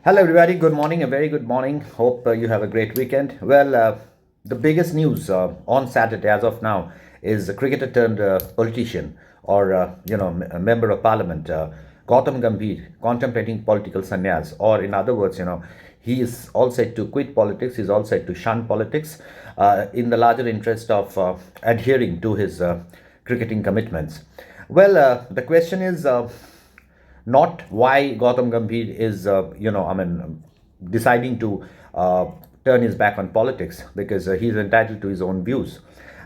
Hello, everybody. Good morning. A very good morning. Hope you have a great weekend. The biggest news on Saturday, as of now, is a cricketer turned politician, or a member of parliament, Gautam Gambhir, contemplating political sannyas, or in other words, he is all set to quit politics. He's all set to shun politics, in the larger interest of adhering to his cricketing commitments. The question is. Not why Gautam Gambhir is, deciding to turn his back on politics, because he's entitled to his own views.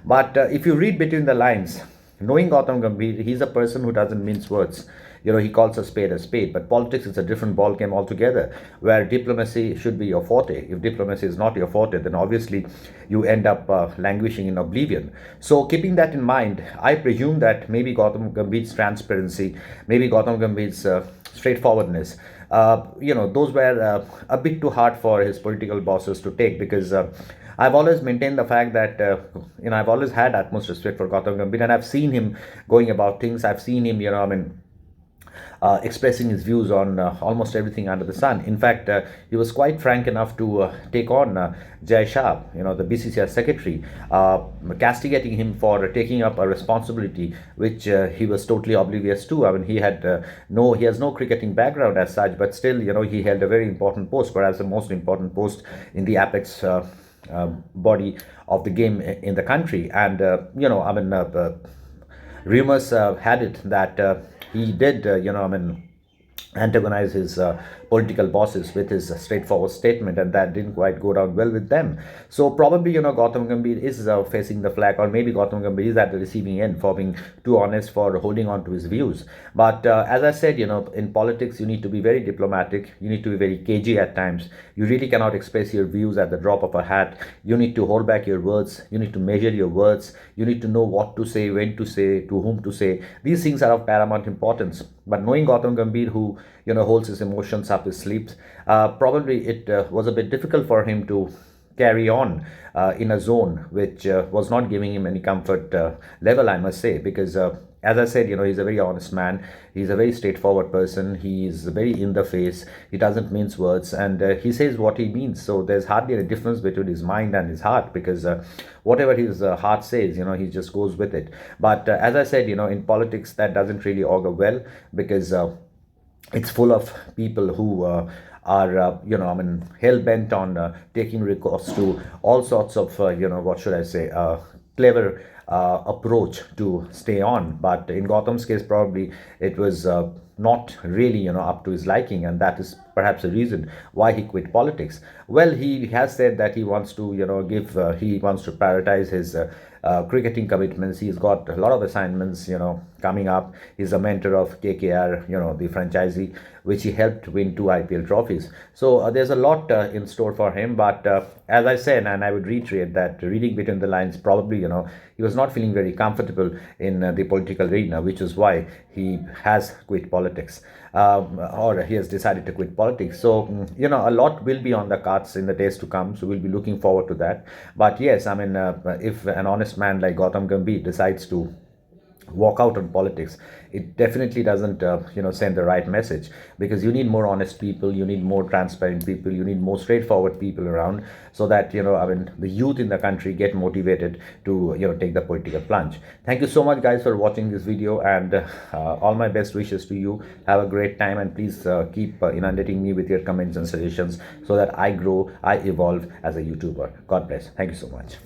But if you read between the lines, knowing Gautam Gambhir, he's a person who doesn't mince words. He calls a spade. But politics is a different ball game altogether, where diplomacy should be your forte. If diplomacy is not your forte, then obviously you end up languishing in oblivion. So, keeping that in mind, I presume that maybe Gautam Gambhir's transparency, maybe Gautam Gambhir's straightforwardness, those were a bit too hard for his political bosses to take, because I've always maintained the fact that I've always had utmost respect for Gautam Gambhir, and I've seen him going about things. I've seen him, expressing his views on almost everything under the sun. In fact, he was quite frank enough to take on Jai Shah, the BCCI secretary, castigating him for taking up a responsibility which he was totally oblivious to. I mean, he has no cricketing background as such, but still, he held a very important post, perhaps the most important post in the apex body of the game in the country. And rumors had it that he did, antagonize his political bosses with his straightforward statement, and that didn't quite go down well with them. So probably, Gautam Gambhir is facing the flag, or maybe Gautam Gambhir is at the receiving end for being too honest, for holding on to his views. But as I said, in politics, you need to be very diplomatic. You need to be very cagey at times. You really cannot express your views at the drop of a hat. You need to hold back your words. You need to measure your words. You need to know what to say, when to say, to whom to say. These things are of paramount importance. But knowing Gautam Gambhir, who holds his emotions up his sleeves, probably it was a bit difficult for him to carry on in a zone which was not giving him any comfort level, I must say, because as I said, he's a very honest man. He's a very straightforward person. He's very in the face. He doesn't mince words, and he says what he means. So there's hardly any difference between his mind and his heart, because whatever his heart says, he just goes with it. But as I said, in politics, that doesn't really augur well, because it's full of people who are hell bent on taking recourse to all sorts of what should I say, clever approach to stay on. But in Gautam's case, probably it was not really up to his liking, and that is perhaps a reason why he quit politics. Well, he has said that he wants to he wants to prioritize his cricketing commitments. He's got a lot of assignments coming up. He's a mentor of KKR, the franchisee, which he helped win 2 IPL trophies. So there's a lot in store for him. But as I said, and I would reiterate that, reading between the lines, probably he was not feeling very comfortable in the political arena, which is why he has quit politics, or he has decided to quit politics. So a lot will be on the cards in the days to come. So we'll be looking forward to that. But yes, if an honest man like Gautam Gambhir decides to walk out on politics, it definitely doesn't send the right message, because you need more honest people, you need more transparent people, you need more straightforward people around, so that the youth in the country get motivated to take the political plunge. Thank you so much, guys, for watching this video, and all my best wishes to you. Have a great time, and please keep inundating me with your comments and suggestions, so that I grow, I evolve as a YouTuber. God bless. Thank you so much.